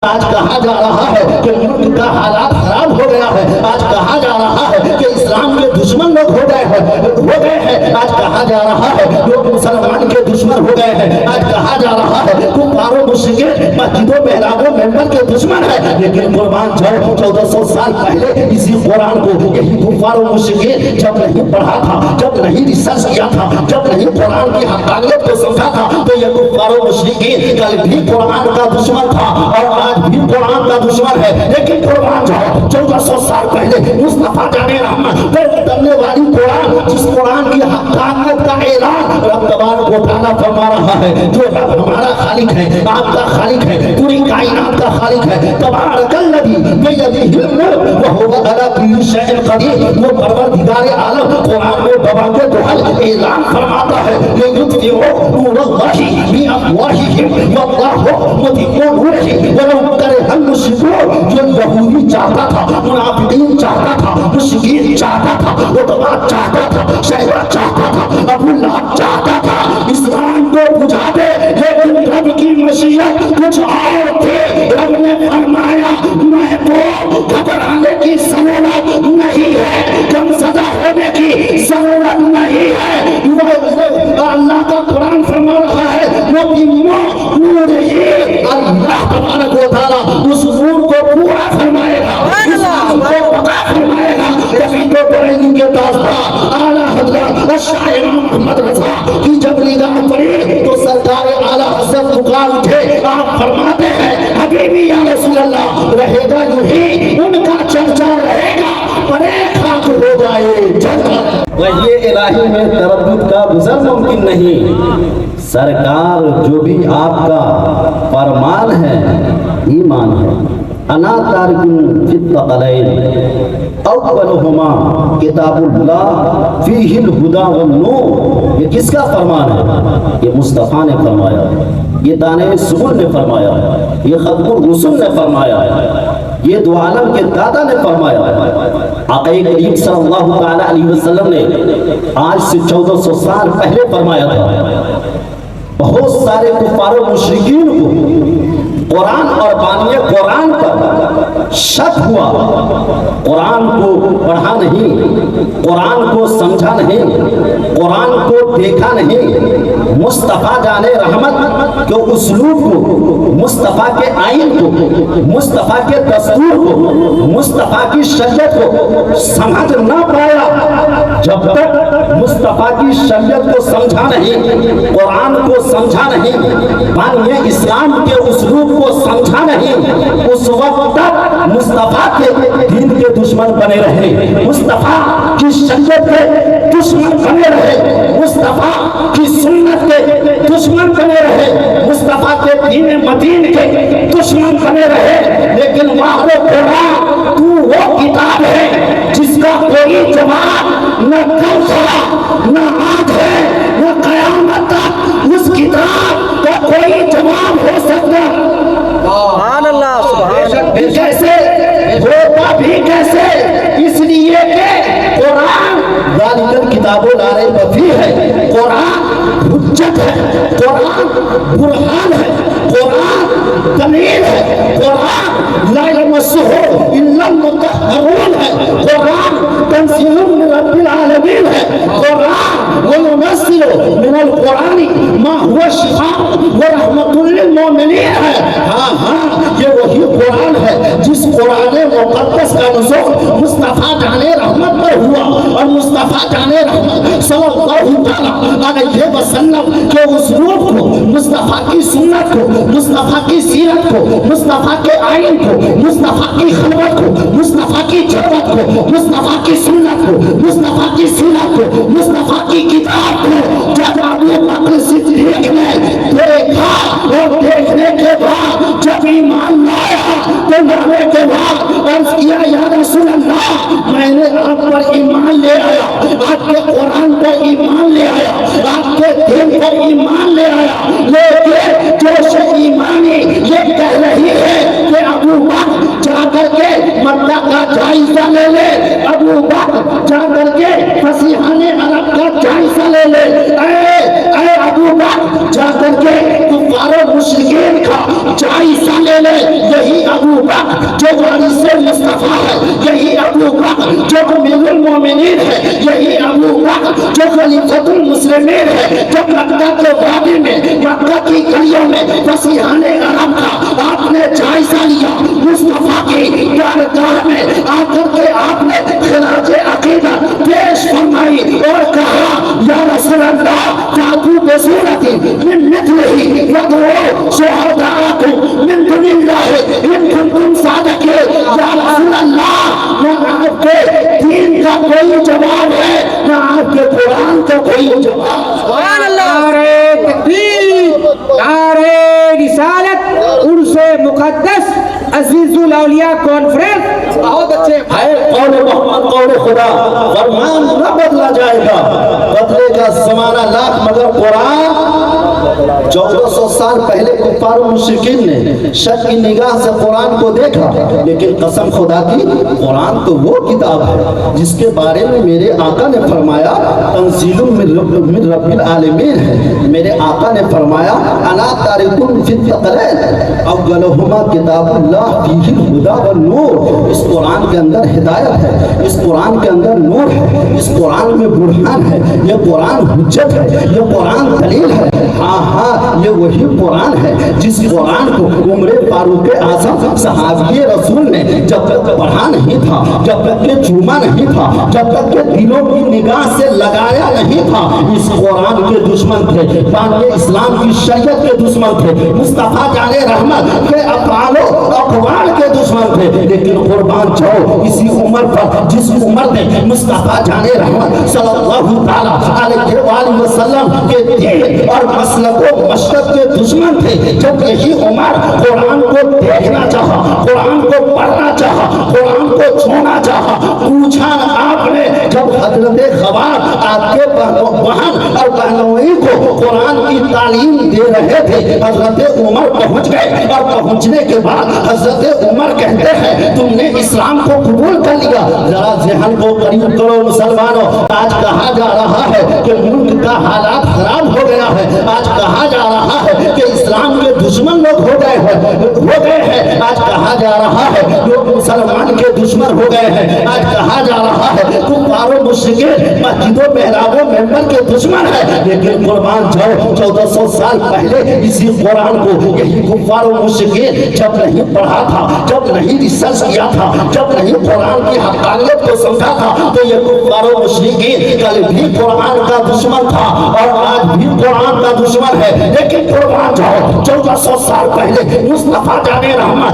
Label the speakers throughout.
Speaker 1: آج کہا جا رہا ہے کہ ملک کا حالات خراب ہو گیا ہے. آج کہا جا رہا ہے کہ اسلام کے دشمن لوگ ہو گئے ہیں. آج کہا جا رہا ہے لوگ مسلمان کے دشمن ہو گئے ہیں. آج کہا جا رہا ہے کفار و مشرکین مسجدوں محرابوں ممبر کے دشمن ہے. لیکن قربان جاؤ 1400 سال پہلے اسی قرآن کو یہی کفار و مشرکین جب نہیں پڑھا تھا, جب نہیں ریسرچ کیا تھا, جب نہیں قرآن کی حقانیت کو سمجھا تھا, تو یہ کفار و مشرکین کل بھی قرآن کا دشمن تھا اور آج بھی قرآن کا دشمن ہے. لیکن قرآن جاؤ 1400 سال پہلے مصطفیٰ جان رحمت کرنے والی قرآن, جس قرآن کی حقانیت کا اعلان رب تبارک و تعالیٰ فرما رہا ہے, جو رب ہمارا خالق ہے, آپ کا خالق ہے, پوری کائنات کا خالق ہے. تبارک الذی بیدہ الملک وہو علی کل شیء قدیر. وہ پروردگار عالم قرآن میں دبا کے دوحل اعلان فرماتا ہے لیطفئوا نور اللہ بافواہہم واللہ متم نورہ ولو کرہ المشرکون. جو یہودی چاہتا تھا, منافقین چاہتا تھا, مشرکین چاہتا تھا, عتبہ چاہتا تھا, شیبہ چاہتا تھا, ابو لہب چاہتا تھا اسلام کو بجھا دے, لیکن رب کی مشیت کچھ اور تھی. رب نے فرمایا محبوب گھبرانے کی ضرورت نہیں ہے, کم سزا ہونے کی ضرورت نہیں ہے. اللہ کا قرآن فرما رہا ہے اللہ تبارک و تعالیٰ اس نور کو پورا فرمائے گا, اس نور کو پکا فرمائے گا. کبھی تو بڑھیں گے داستان اعلیٰ حضرت شاعر محمد رضا کی جب نگاہ پڑی تو سرکار اعلیٰ حضرت پکار اٹھے. آپ فرماتے ہیں حبیبی یا رسول اللہ, رہے گا یوں ہی ان کا چرچا رہے گا, پرے خاک ہو جائے جنت.
Speaker 2: یہ الہی میں تردد کا گزر ممکن نہیں. سرکار جو بھی آپ کا فرمان ہے ایمان ہے. انا تارکن فی الثقلین اولہما کتاب اللہ فیہ الہدی والنور. یہ کس کا فرمان ہے؟ یہ مصطفیٰ نے فرمایا, یہ دانِ سبل نے فرمایا, یہ ختم الرسل نے فرمایا, یہ دو عالم کے دادا نے فرمایا. آقا کریم صلی اللہ تعالی علیہ وسلم نے آج سے 1400 سال پہلے فرمایا تھا. بہت سارے کفار و مشرکین کو قرآن اور بانی قرآن پر شک ہوا, قرآن کو پڑھا نہیں, قرآن کو سمجھا نہیں, قرآن کو دیکھا نہیں. مصطفیٰ جان رحمت کے اسلوب کو, مصطفیٰ کے آئین کو, مصطفیٰ کے دستور کو, مصطفیٰ کی شریعت کو سمجھ نہ پایا. جب تک مصطفیٰ کی شریعت کو سمجھا نہیں, قرآن کو سمجھا نہیں, بانی اسلام کے اسلوب کو سمجھا نہیں, اس وقت تک مصطفیٰ کے دین کے دشمن بنے رہے, مصطفیٰ کی شریعت کے دشمن بنے رہے, مصطفیٰ کی سنت کے دشمن بنے رہے, مصطفیٰ کے دین مدین کے دشمن بنے رہے. لیکن وہاں قرآن تو وہ کتاب ہے جس کا کوئی جواب نہ کل تھا نہ آج ہے نہ قیامت تک. اس کتاب کا کوئی جواب ہو سکتا
Speaker 3: سبحان اللہ, سبحان
Speaker 1: بھی کیسے ہوتا بھی کیسے, اس لیے کہ قرآن ذالک کتاب لا ریب فیہ ہے, قرآن حجت ہے, قرآن برہان ہے, قرآن دلیل ہے, قرآن لا یمسہ الا المطہرون ہے, قرآن تنزیل من رب العالمین ہے, قرآن وینزل من القرآن ما هو شفاء ورحمۃ للمؤمنین ہے. ہاں یہ وہی قرآن ہے جس قرآن مقدس کا نزول مصطفیٰ جان رحمت پر ہوا, اور مصطفیٰ جان رحمت صلی اللہ علیہ وسلم کے اسلوب کو, مصطفیٰ کی سنت کو, مصطفیٰ کی سیرت کو, مصطفیٰ کے آئین کو, مصطفیٰ کی خلوت کو, مصطفیٰ کی جرات کو, مصطفیٰ کی سنت کو, مصطفیٰ کی سیرت کو, مصطفیٰ کی کتاب کو جب ابو بکر صدیق نے دیکھا, اور دیکھنے کے بعد جب ایمان لایا تو مرنے کے بعد عرض کیا یا رسول اللہ میں نے آپ پر ایمان لے آیا, آپ کے قرآن پر ایمان لے آیا, آپ کے دین پر ایمان لے آیا, لیکن جوش ایمانی یہ کہہ رہی ہے کہ ابو بکر جا کر کے مکہ کا جائزہ لے لے, ابو بکر جا کر کے فصیحان عرب کا جائزہ لے لے, اے ابو بکر جا کر کے کفار و مشرکین کا चाय साले ले, यही अबू बकर जो वारिस मुस्तफा है, यही अबू बकर जो अमीरुल मोमिनीन है, यही अबू बकर जो खलीफतुल मुस्लिमीन है, जो मक्का के वादी में, मक्का की गलियों में फसीहाने अरब का आपने जायजा लिया, मुस्तफा की बारगाह में आकर के आपने खिलाज अकीदा पेश फरमाई और कहा या रसूल अल्लाह फातू बेसूरती मिन मिथलिही यदऊ शुहदाअकुम मिन दुनिल्लाह इन कुंतुम सादिकीन। या रसूल अल्लाह, ना आपके दीन का कोई जवाब है, ना आपके कुरान का कोई जवाब।
Speaker 3: सुभान अल्लाह। नारे तकबीर, नारे रिसालत, उर्से मुकद्दस अजीजुल औलिया कॉन्फ्रेंस। बहुत अच्छे
Speaker 2: है कौल मोहम्मद कौल खुदा, फरमान न बदला जाएगा, बदले का जमाना लाख मगर कुरान 1400 साल पहले कुफार और मुशरिकीन ने शक की निगाह से कुरान को देखा, लेकिन कसम खुदा की कुरान तो वो किताब है जिसके बारे में मेरे आका ने फरमाया तंजीलुम मिन रब्बिल आलमीन है। मेरे आका ने फरमाया अना तारिकुन फित तक़लैन अव्वलुहुमा किताबुल्लाह फीही हुदा व नूर। इस कुरान के अंदर हिदायत है, इस कुरान के अंदर नूर है, इस कुरान में बुरहान है, ये कुरान हुज्जत है, ये कुरान दलील है। हाँ हाँ, ये वही कुरान है जिस कुरान को उम्र फारूक आज़म सहाबी रसूल ने जब तक पढ़ा नहीं था, जब तक के चूमा नहीं था, जब तक के दिलों की निगाह से लगाया नहीं था, इस कुरान के दुश्मन थे, बानी इस्लाम की शरीयत के दुश्मन थे, मुस्तफा जाने रहमत के अफआलो अक़वाल के दुश्मन थे। लेकिन कुर्बान जाओ इसी उम्र पर जिस उम्र ने मुस्तफा जाने रहमत सल्लल्लाहु ताला अलैहि वसल्लम के दीन और मसलक व मशरक के दुश्मन थे, जब यही उमर कुरान को देखना चाहा, कुरान को पढ़ना चाहा, कुरान को छूना चाहा, पूछा आपने जब हजरत खबार आपके बहन और बहनोई को कुरान की तालीम दे रहे थे, हजरत उमर पहुंच गए और पहुंचने के बाद हजरत उमर कहते हैं तुमने इस्लाम को कबूल कर लिया। जरा ज़हन को करीब करो मुसलमानों, आज कहा जा रहा है कि मुल्क का हालात खराब हो गया है, आज कहा जा रहा है कि इस्लाम के दुश्मन लोग हो गए हैं, आज कहा जा रहा है लोग मुसलमान के दुश्मन हो गए हैं, आज कहा जा रहा है कुफार मुशरिकीन मस्जिदों मेहराबों मेंबर के दुश्मन है। लेकिन कुर्बान जाओ 1400 साल पहले इसी कुरान को यही कुफार मुशरिकीन जब नहीं पढ़ा था, जब नहीं रिसर्च किया था, जब नहीं कुरान की हक़ानियत को समझा था, तो ये कुफार मुशरिकीन कल भी कुरान का दुश्मन था और आज भी कुरान का दुश्मन है। लेकिन कुर्बान जाओ 1400 साल पहले मुस्तफा जाने रहमत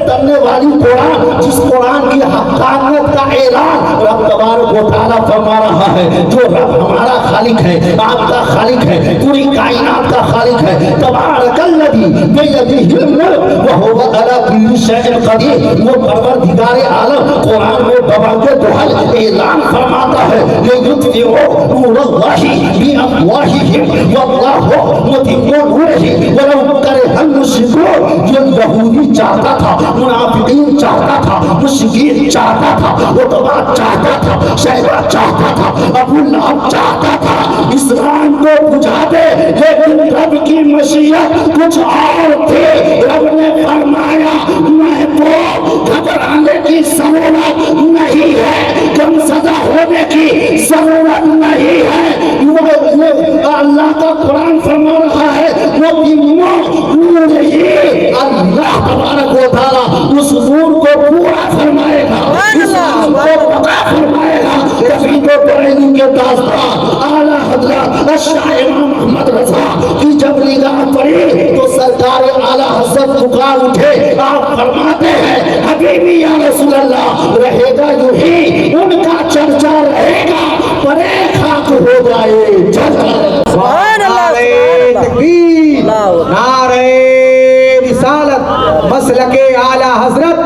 Speaker 2: करने वाली कुरान, जिस कुरान की हक़ानियत का ऐलान रब तबारक व तआला फरमा रहा है, जो रब हमारा खालिक है, आपका खालिक है, पूरी कायनात का खालिक है, तबारकल्लज़ी बियदिहिल मुल्क व हुवा अला कुल्ली शैइन क़दीर, वो परवरदिगार आलम कुरान में बबाके दुहल ऐलान फरमाता है लियुत्फ़िउ नूरल्लाहि बिअफ़वाहिहिम वल्लाहु मुतिम्मु नूरिही वलौ करहल मुश्रिकून। जो यहूदी चाहता था, मुनाफिकीन चाहता था, मुशरिकीन चाहता था, उतबा चाहता था, शैबा चाहता था, अबू लहब चाहता था इस्लाम को बुझा दे, लेकिन रब की मशीयत कुछ और थी। रब ने फरमाया महबूब घबराने की जरूरत नहीं है, कम सजा होने की जरूरत नहीं है। अल्लाह का कुरान फरमा रहा है वो अल्लाह तबारक व तआला उस नूर को पूरा फरमाएगा, इस्लाम को पक्का फरमाएगा। तभी तो बरेली के दास्तान आला हज़रत शाह मोहम्मद रज़ा की जब निगाह पड़ी तो सरकार आला हज़रत पुकार उठे, आप फरमाते हैं हबीबी या रसूल अल्लाह, रहेगा यूं ही उनका चर्चा रहेगा, परे खाक हो जाए चर्चा।
Speaker 3: सुभान अल्लाह।
Speaker 4: नारे तकबीर, नारे रिसालत, मसलके आला हजरत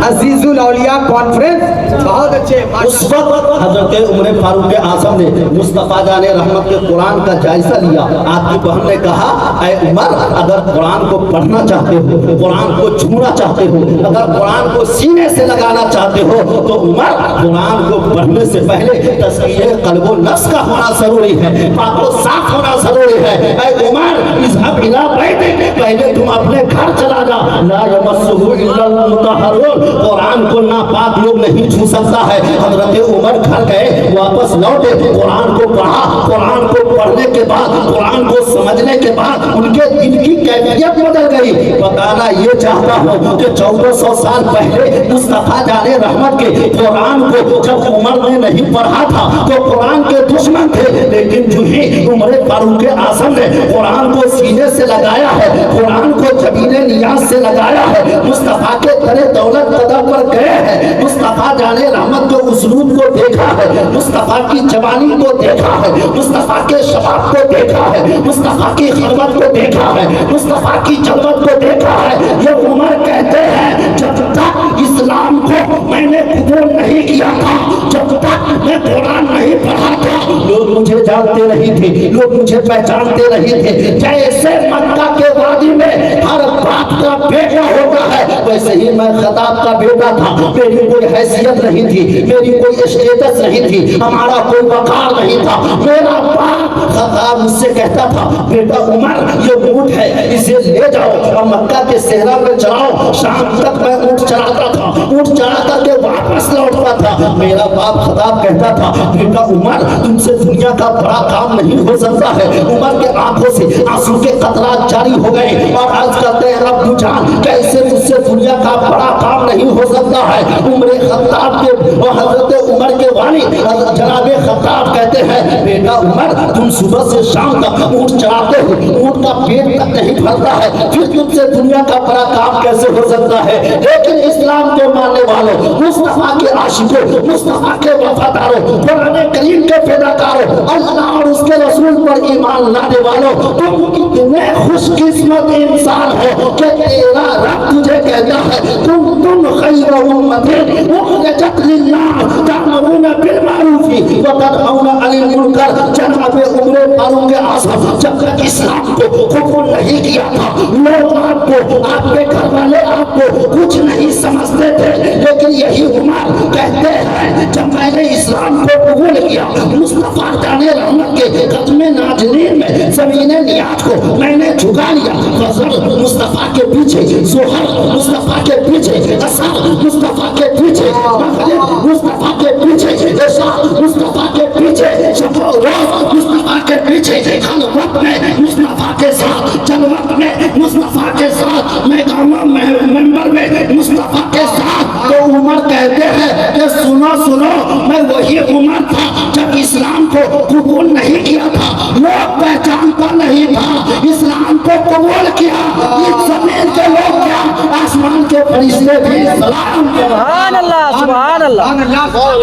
Speaker 3: अजीजुल औलिया कॉन्फ्रेंस। बहुत अच्छे,
Speaker 2: उस वक्त हजरत उमर फारूक आजम ने मुस्तफा जाने रहमत के कुरान का जायजा लिया। आपकी बहन ने कहा, ऐ उमर, अगर कुरान को पढ़ना चाहते हो, कुरान को छूना चाहते हो, अगर कुरान को सीने से लगाना चाहते हो, तो उमर कुरान को पढ़ने से पहले तस्कीये कल्बो नफ्स का होना जरूरी है, पाको साफ होना जरूरी है। ऐ उमर, इज़हब इला बैतिक, पहले तुम अपने घर चला जा। ला यमस्सुहु इल्लल मुतहहरून, कुरान को नापाक लोग नहीं छू सकता है। हजरत उमर घर गए, वापस लौटे, कुरान को पढ़ा। कुरान को पढ़ने के बाद, कुरान को समझने के बाद उनके दिल की कैफियत बदल गई। बताना ये चाहता हूँ कि 1400 साल पहले मुस्तफा जाने रहमत के कुरान को जब उमर ने नहीं पढ़ा था तो कुरान के दुश्मन थे, लेकिन जो ही उमर फारूक आजम ने कुरान को सीने से लगाया है, कुरान को जबीने नियाज से लगाया है, मुस्तफा के दरे दौलत कदम पर गए हैं, मुस्तफा जाने रहमत के उसलूब को देखा है, मुस्तफा की जवानी को देखा है, मुस्तफा के शबाब को देखा है, मुस्तफा की खिदमत को देखा है, मुस्तफा की जन्नत को देखा है। ये उमर कहते हैं, जब तक इस्लाम को मैंने कबूल नहीं किया था, जब तक मैं कुरान नहीं पढ़ा था, लोग मुझे जानते नहीं थे, लोग मुझे पहचानते नहीं थे। जैसे मक्का के वादी में हर बाप का बेटा होता है, वैसे ही मैं खताब का बेटा था। मेरी कोई हैसियत नहीं थी, मेरी कोई स्टेटस नहीं थी, हमारा कोई वकार नहीं था। मेरा बाप खताब मुझसे कहता था, बेटा उमर, ये ऊँट है, इसे ले जाओ और मक्का के सेहरा में चलाओ। शाम तक मैं ऊँट चलाता था, ऊँट चला करके वापस लौटता था। मेरा बाप खताब कहता था, बेटा उमर, तुमसे दुनिया का बड़ा काम नहीं हो सकता है। उमर के आंखों से आंसू के कतरात जारी हो गए और अर्ज करते हैं, रब जान, कैसे मुझसे दुनिया का बड़ा काम नहीं हो सकता है। उमर खत्ताब के और हजरत उमर के वाली जनाब खत्ताब कहते हैं, बेटा उमर, तुम सुबह से शाम तक ऊँट चलाते हो, ऊँट का पेट तक नहीं भरता है, फिर तुमसे दुनिया का बड़ा काम कैसे हो सकता है। लेकिन इस्लाम के मानने वालों, मुस्तफा के आशिकों, मुस्तफा के वफादारों, कुरान करीम के पैदाकारों, अल्लाह और उसके रसूल पर ईमान लाने वालों, तुम कितने खुशकिस्मत इंसान हो कि तेरा रब तुझे कहता है, तुम खैर उम्मतिन उखरिजत लिल्लाह तअमुरुना बिल मारूफ व तनहौना अनिल मुनकर। जनाब उमर फारूक आजम जब तक इस्लाम को कबूल नहीं किया था, लोग आपको, आपके घर वाले आपको कुछ नहीं समझते थे। लेकिन यही उमर कहते हैं, जब मैंने इस्लाम को कबूल किया, मुस्तफा जाने रहमत के कदम नाज़रीन में ज़मीन नियाज को मैंने झुका लिया। फजर मुस्तफा के पीछे, ज़ोहर मुस्तफा के पीछे, असर मुस्तफा के पीछे, मग़रिब मुस्तफा के पीछे, इशा मुस्तफा के पीछे, शब और रात मुस्तफा के पीछे, खलवत में मुस्तफा के साथ, जलवत में मुस्तफा के साथ, मैदानों में मेंबर में मुस्तफा के साथ। तो उमर कहते हैं कि सुनो सुनो, मैं वही उमर था जब इस्लाम को कबूल नहीं किया था, लोग पहचानता नहीं था। इस्लाम को कबूल किया, इस जमीन के लोग क्या, आसमान के फरिश्ते भी सलाम।
Speaker 4: सुभान अल्लाह, सुभान अल्लाह।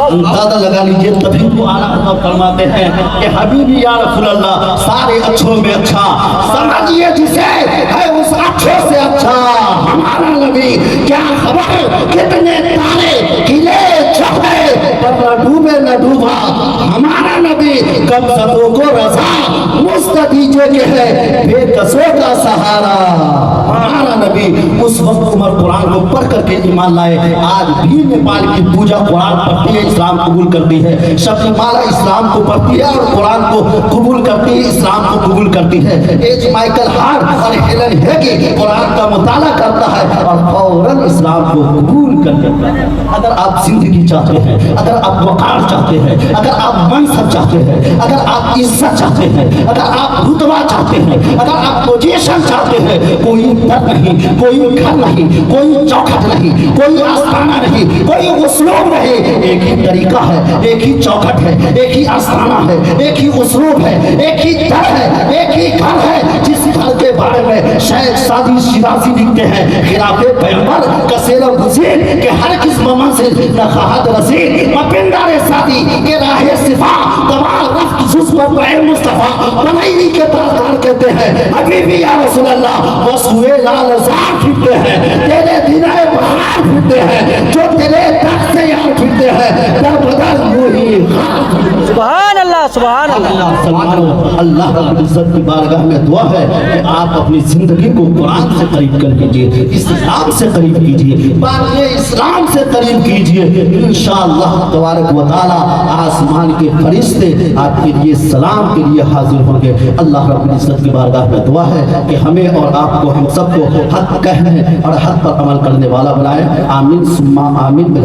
Speaker 2: अंदाजा लगा लीजिए, तभी तो आला हज़रत फरमाते हैं कि हबीबी या रसूल अल्लाह, सारे अच्छों में अच्छा समझिए जिसे है उस अच्छे से अच्छा हमारा नबी। क्या खबर कितने तारे गिले छपे पर न डूबे न डूबा हमारा नबी। कब सबों को रजा मुस्तदीजे के है बेकसों का सहारा हमारा नबी। उस वक्त उमर कुरान को पढ़ करके ईमान लाए। आज भी नेपाल की पूजा कुरान पढ़ती है, इस्लाम कबूल करती है। शबरीमाला इस्लाम को पढ़ती है और कुरान को कबूल करती है, इस्लाम को कबूल करती है। एच माइकल हार्ट और हेलन हेगी कुरान का मुताला करता है और फौरन इस्लाम को कबूल कर लेता है। अगर आप जिंदगी चाहते हैं, अगर आप वकार चाहते हैं, अगर आप मनसब चाहते हैं, अगर आप इज्जत चाहते हैं, अगर आप रुतबा चाहते हैं, अगर आप पोजीशन चाहते हैं, कोई दर नहीं, कोई घर नहीं, कोई चौखट नहीं, कोई आस्थाना नहीं, कोई उसलूब नहीं। एक ही तरीका है, एक ही चौखट है, एक ही आस्थाना है, एक ही उसलूब है, एक ही दर है, एक ही घर है। जिस घर के बारे में शेख सादी शिराजी लिखते हैं, खिलाफे पैगंबर कसेरा गुज़ीर के हर किस्म मंजिल नखाहत रसीद मपिंदारे सादी के राहे सिफा तमाम रफ्त जुज़ पर बे मुस्तफा बनैली के तारकार कहते हैं, हबीबी या रसूल अल्लाह बस हुए लाल ज़ार फिरते हैं, तेरे दीनाए बहार फिरते हैं। जो
Speaker 4: सुभान अल्लाह
Speaker 1: मुसलमानों, अल्लाह रब्बुल इज्जत की बारगाह में दुआ है कि आप अपनी जिंदगी को कुरान से करीब कर लीजिए, इस्लाम से करीब कीजिए, बाक़ी इस्लाम से करीब कीजिए। इंशाअल्लाह तबारक व तआला आसमान के फरिश्ते आपके लिए सलाम के लिए हाजिर होंगे। अल्लाह रब्बुल इज्जत की बारगाह में दुआ है कि हमें और आपको, हम सबको हक कहने और हक पर अमल करने वाला बनाए। आमीन सुम्मा आमीन।